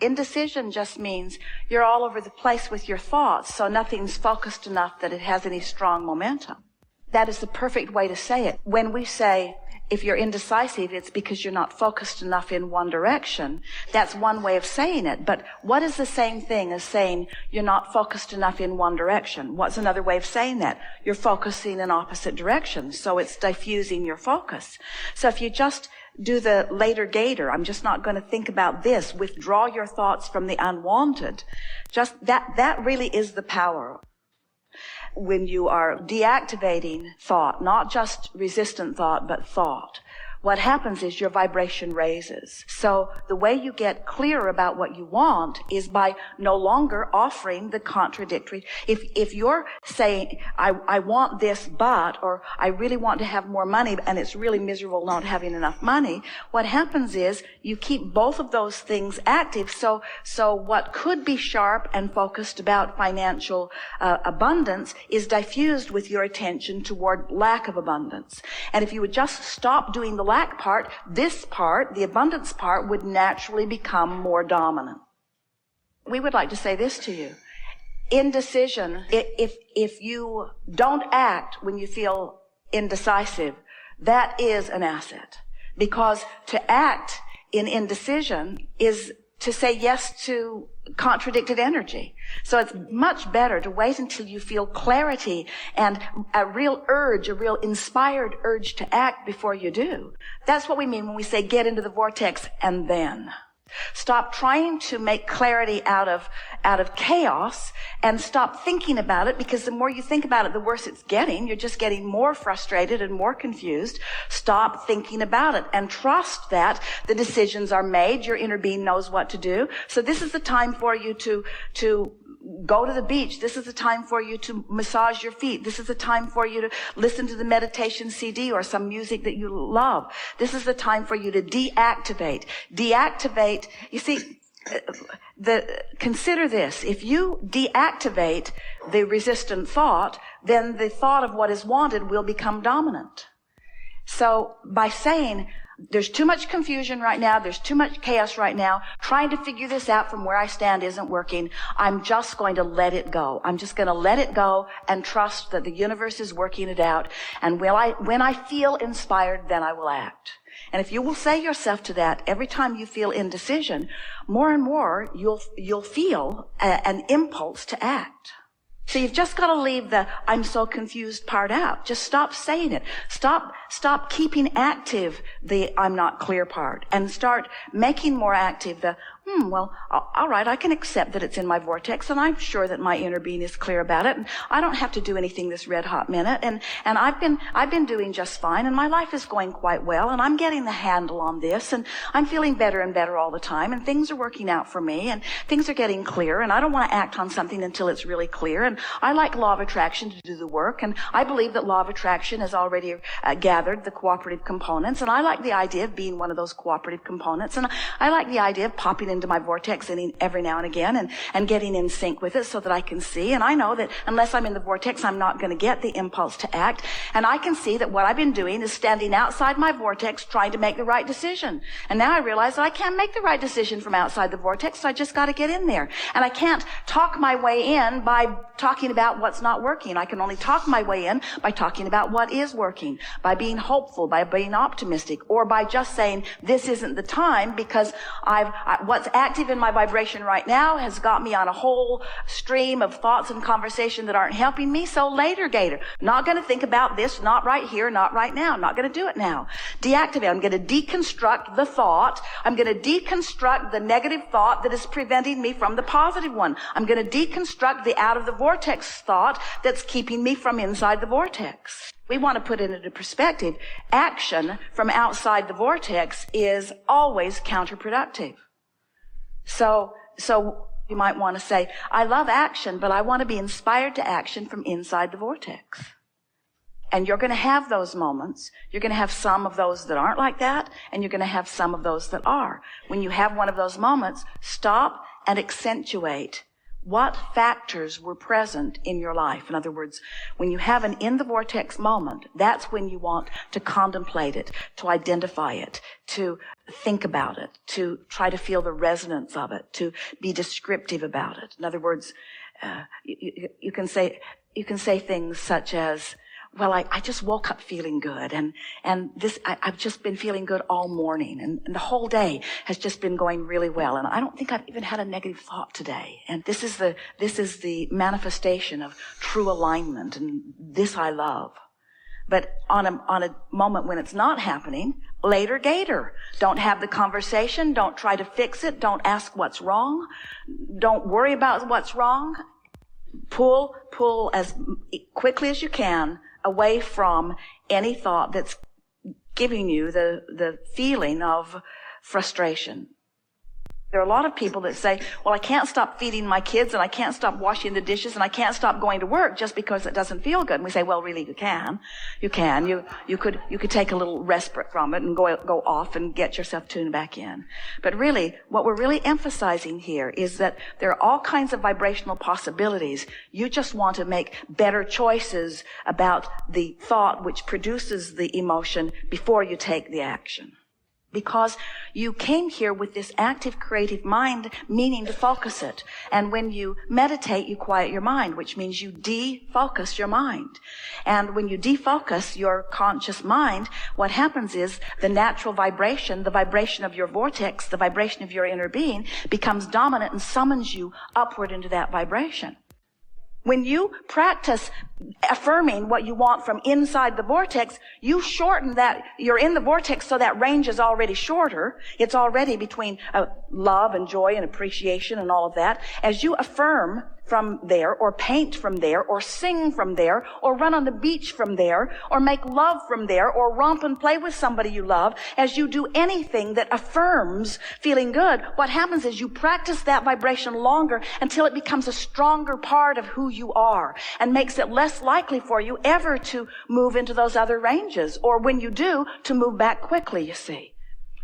Indecision just means you're all over the place with your thoughts, so nothing's focused enough that it has any strong momentum. That is the perfect way to say it. When we say, if you're indecisive, it's because you're not focused enough in one direction. That's one way of saying it. But what is the same thing as saying you're not focused enough in one direction? What's another way of saying that? You're focusing in opposite directions. So it's diffusing your focus. So if you just do the later gator, I'm just not going to think about this. Withdraw your thoughts from the unwanted. Just that really is the power. When you are deactivating thought, not just resistant thought, but thought, what happens is your vibration raises. So the way you get clear about what you want is by no longer offering the contradictory. If you're saying, I want this, but, or I really want to have more money, and it's really miserable not having enough money, what happens is you keep both of those things active. So what could be sharp and focused about financial abundance is diffused with your attention toward lack of abundance. And if you would just stop doing the lack part, this part, the abundance part, would naturally become more dominant. We would like to say this to you. Indecision, if you don't act when you feel indecisive, that is an asset. Because to act in indecision is to say yes to contradicted energy. So it's much better to wait until you feel clarity and a real urge, a real inspired urge to act before you do. That's what we mean when we say get into the vortex and then. Stop trying to make clarity out of chaos and stop thinking about it, because the more you think about it, the worse it's getting. You're just getting more frustrated and more confused. Stop thinking about it and trust that the decisions are made. Your inner being knows what to do. So this is the time for you to go to the beach. This is the time for you to massage your feet. This is the time for you to listen to the meditation CD or some music that you love. This is the time for you to deactivate. Deactivate. You see, consider this. If you deactivate the resistant thought, then the thought of what is wanted will become dominant. So by saying, there's too much confusion right now, there's too much chaos right now, trying to figure this out from where I stand isn't working, I'm just going to let it go. I'm just going to let it go and trust that the universe is working it out. And when I feel inspired, then I will act. And if you will say yourself to that every time you feel indecision, more and more you'll feel an impulse to act. So you've just got to leave the I'm so confused part out. Just stop saying it. Stop keeping active the I'm not clear part, and start making more active the well, all right, I can accept that it's in my vortex, and I'm sure that my inner being is clear about it, and I don't have to do anything this red hot minute, and I've been doing just fine, and my life is going quite well, and I'm getting the handle on this, and I'm feeling better and better all the time, and things are working out for me, and things are getting clear, and I don't want to act on something until it's really clear, and I like law of attraction to do the work, and I believe that law of attraction has already gathered the cooperative components, and I like the idea of being one of those cooperative components, and I like the idea of popping into my vortex every now and again and getting in sync with it so that I can see. And I know that unless I'm in the vortex, I'm not going to get the impulse to act. And I can see that what I've been doing is standing outside my vortex trying to make the right decision. And now I realize that I can't make the right decision from outside the vortex, so I just got to get in there. And I can't talk my way in by talking about what's not working. I can only talk my way in by talking about what is working, by being hopeful, by being optimistic, or by just saying this isn't the time because what's active in my vibration right now has got me on a whole stream of thoughts and conversation that aren't helping me. So later, Gator, not going to think about this, not right here, not right now, not going to do it now. Deactivate. I'm going to deconstruct the thought. I'm going to deconstruct the negative thought that is preventing me from the positive one. I'm going to deconstruct the out of the vortex thought that's keeping me from inside the vortex. We want to put it into perspective. Action from outside the vortex is always counterproductive. So you might want to say, I love action, but I want to be inspired to action from inside the vortex. And you're going to have those moments. You're going to have some of those that aren't like that, and you're going to have some of those that are. When you have one of those moments, stop and accentuate What factors were present in your life? In other words, when you have an in the vortex moment, that's when you want to contemplate it, to identify it, to think about it, to try to feel the resonance of it, to be descriptive about it. In other words, you can say things such as, well, I just woke up feeling good, and I've just been feeling good all morning, and the whole day has just been going really well, and I don't think I've even had a negative thought today. And this is the manifestation of true alignment, and this I love. But on a moment when it's not happening, later gator. Don't have the conversation, don't try to fix it, don't ask what's wrong, don't worry about what's wrong. Pull as quickly as you can away from any thought that's giving you the feeling of frustration. There are a lot of people that say, well, I can't stop feeding my kids, and I can't stop washing the dishes, and I can't stop going to work just because it doesn't feel good. And we say, well, really, you can. You can. You could take a little respite from it and go off and get yourself tuned back in. But really, what we're really emphasizing here is that there are all kinds of vibrational possibilities. You just want to make better choices about the thought which produces the emotion before you take the action. Because you came here with this active creative mind, meaning to focus it. And when you meditate, you quiet your mind, which means you defocus your mind. And when you defocus your conscious mind, what happens is the natural vibration, the vibration of your vortex, the vibration of your inner being, becomes dominant and summons you upward into that vibration. When you practice affirming what you want from inside the vortex, you shorten that. You're in the vortex, so that range is already shorter. It's already between love and joy and appreciation and all of that. As you affirm from there, or paint from there, or sing from there, or run on the beach from there, or make love from there, or romp and play with somebody you love, as you do anything that affirms feeling good, what happens is you practice that vibration longer until it becomes a stronger part of who you are, and makes it less likely for you ever to move into those other ranges, or when you do, to move back quickly, you see.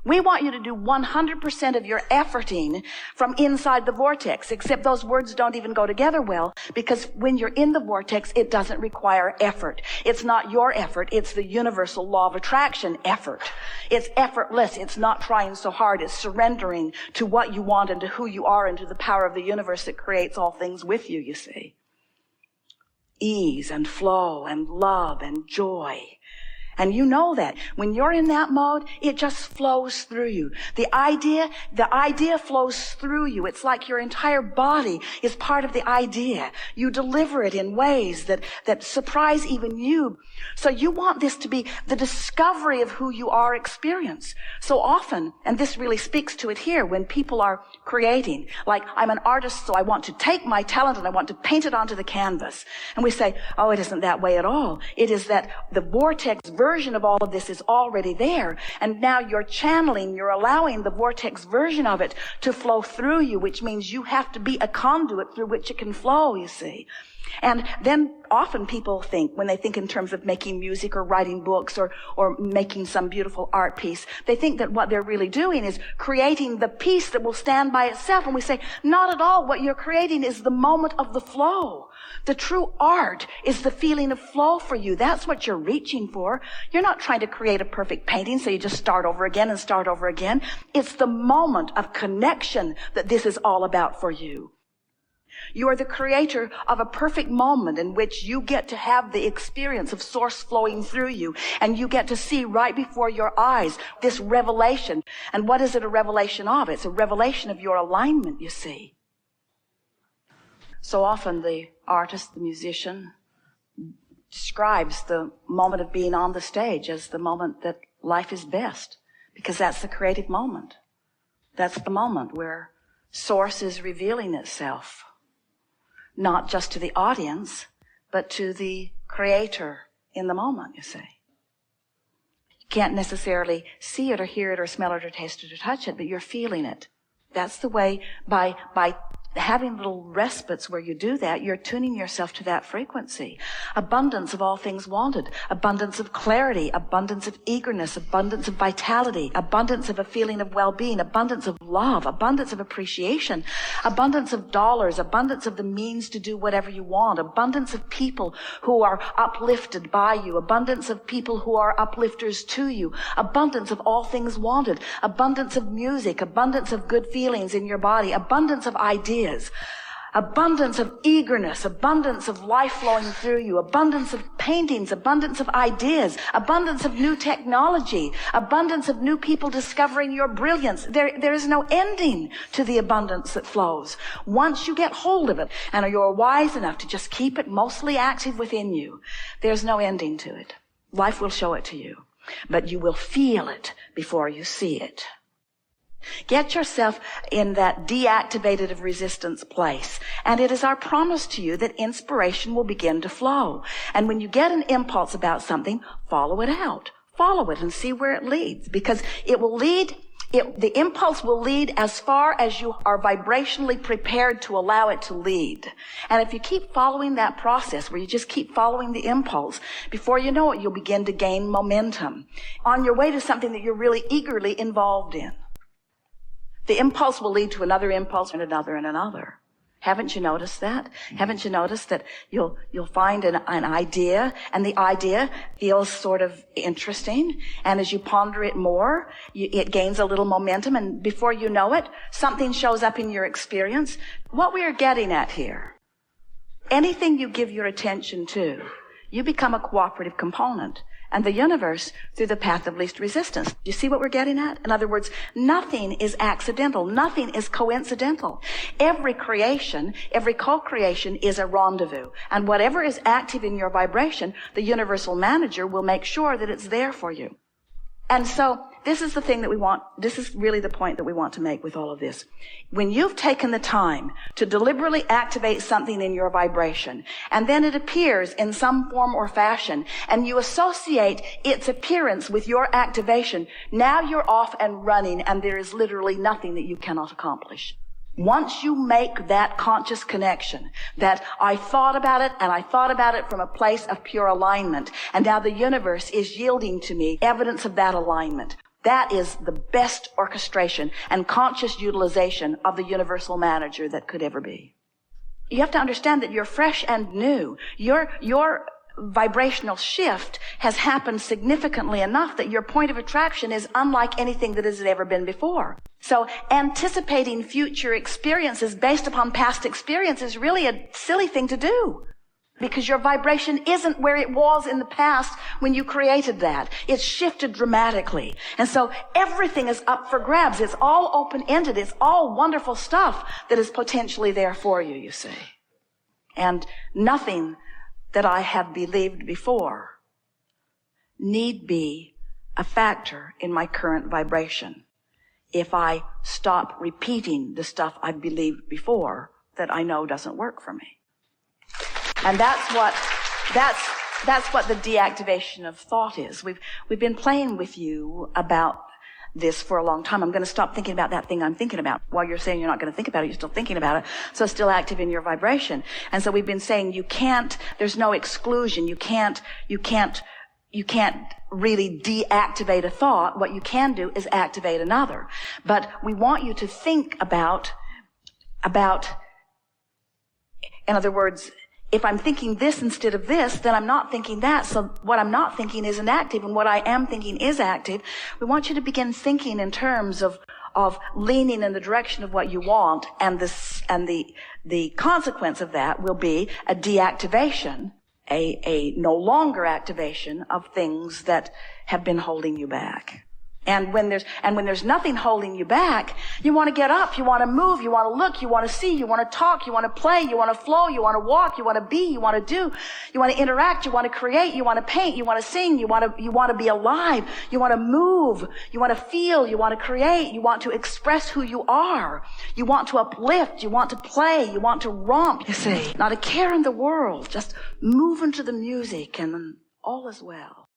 We want you to do 100% of your efforting from inside the vortex, except those words don't even go together well, because when you're in the vortex, it doesn't require effort. It's not your effort. It's the universal law of attraction effort. It's effortless. It's not trying so hard. It's surrendering to what you want and to who you are and to the power of the universe that creates all things with you, you see. Ease and flow and love and joy. And you know that. When you're in that mode, it just flows through you. The idea flows through you. It's like your entire body is part of the idea. You deliver it in ways that surprise even you. So you want this to be the discovery of who you are experience. So often, and this really speaks to it here, when people are creating, like, I'm an artist, so I want to take my talent and I want to paint it onto the canvas. And we say, oh, it isn't that way at all. It is that the vortex version of all of this is already there. And now you're channeling, you're allowing the vortex version of it to flow through you, which means you have to be a conduit through which it can flow, you see. And then often people think, when they think in terms of making music or writing books or making some beautiful art piece, they think that what they're really doing is creating the piece that will stand by itself. And we say, not at all. What you're creating is the moment of the flow. The true art is the feeling of flow for you. That's what you're reaching for. You're not trying to create a perfect painting, so you just start over again and start over again. It's the moment of connection that this is all about for you. You are the creator of a perfect moment in which you get to have the experience of source flowing through you, and you get to see right before your eyes this revelation. And what is it a revelation of? It's a revelation of your alignment, you see. So often the artist, the musician, describes the moment of being on the stage as the moment that life is best, because that's the creative moment. That's the moment where source is revealing itself. Not just to the audience, but to the creator in the moment, you see. You can't necessarily see it or hear it or smell it or taste it or touch it, but you're feeling it. That's the way, by having little respites where you do that, you're tuning yourself to that frequency. Abundance of all things wanted. Abundance of clarity. Abundance of eagerness. Abundance of vitality. Abundance of a feeling of well-being. Abundance of love. Abundance of appreciation. Abundance of dollars. Abundance of the means to do whatever you want. Abundance of people who are uplifted by you. Abundance of people who are uplifters to you. Abundance of all things wanted. Abundance of music. Abundance of good feelings in your body. Abundance of ideas. Abundance of eagerness. Abundance of life flowing through you. Abundance of paintings. Abundance of ideas. Abundance of new technology. Abundance of new people discovering your brilliance. There is no ending to the abundance that flows. Once you get hold of it and you're wise enough to just keep it mostly active within you, there's no ending to it. Life will show it to you, but you will feel it before you see it. Get yourself in that deactivated of resistance place. And it is our promise to you that inspiration will begin to flow. And when you get an impulse about something, follow it out. Follow it and see where it leads. Because it will lead, the impulse will lead as far as you are vibrationally prepared to allow it to lead. And if you keep following that process where you just keep following the impulse, before you know it, you'll begin to gain momentum on your way to something that you're really eagerly involved in. The impulse will lead to another impulse and another and another. Haven't you noticed that? Haven't you noticed that you'll find an idea, and the idea feels sort of interesting, and as you ponder it more, it gains a little momentum, and before you know it, something shows up in your experience. What we are getting at here, anything you give your attention to, you become a cooperative component. And the universe through the path of least resistance. You see what we're getting at? In other words, nothing is accidental. Nothing is coincidental. Every creation, every co-creation is a rendezvous. And whatever is active in your vibration, the universal manager will make sure that it's there for you. And so this is the thing that we want, this is really the point that we want to make with all of this. When you've taken the time to deliberately activate something in your vibration, and then it appears in some form or fashion, and you associate its appearance with your activation, now you're off and running, and there is literally nothing that you cannot accomplish. Once you make that conscious connection, that I thought about it, and I thought about it from a place of pure alignment, and now the universe is yielding to me evidence of that alignment. That is the best orchestration and conscious utilization of the universal manager that could ever be. You have to understand that you're fresh and new. Your vibrational shift has happened significantly enough that your point of attraction is unlike anything that has ever been before. So anticipating future experiences based upon past experience is really a silly thing to do, because your vibration isn't where it was in the past when you created that. It's shifted dramatically. And so everything is up for grabs. It's all open-ended. It's all wonderful stuff that is potentially there for you, you see. And nothing that I have believed before need be a factor in my current vibration if I stop repeating the stuff I've believed before that I know doesn't work for me. And that's what the deactivation of thought is. We've been playing with you about this for a long time. I'm going to stop thinking about that thing I'm thinking about. While you're saying you're not going to think about it, you're still thinking about it. So it's still active in your vibration. And so we've been saying there's no exclusion. You can't really deactivate a thought. What you can do is activate another. But we want you to think about, in other words, if I'm thinking this instead of this, then I'm not thinking that. So what I'm not thinking isn't active, and what I am thinking is active. We want you to begin thinking in terms of leaning in the direction of what you want, and the consequence of that will be a deactivation, a no longer activation of things that have been holding you back. And when there's nothing holding you back, you want to get up, you want to move, you want to look, you want to see, you want to talk, you want to play, you want to flow, you want to walk, you want to be, you want to do, you want to interact, you want to create, you want to paint, you want to sing, you want to be alive, you want to move, you want to feel, you want to create, you want to express who you are, you want to uplift, you want to play, you want to romp, you see. Not a care in the world, just move into the music and then all is well.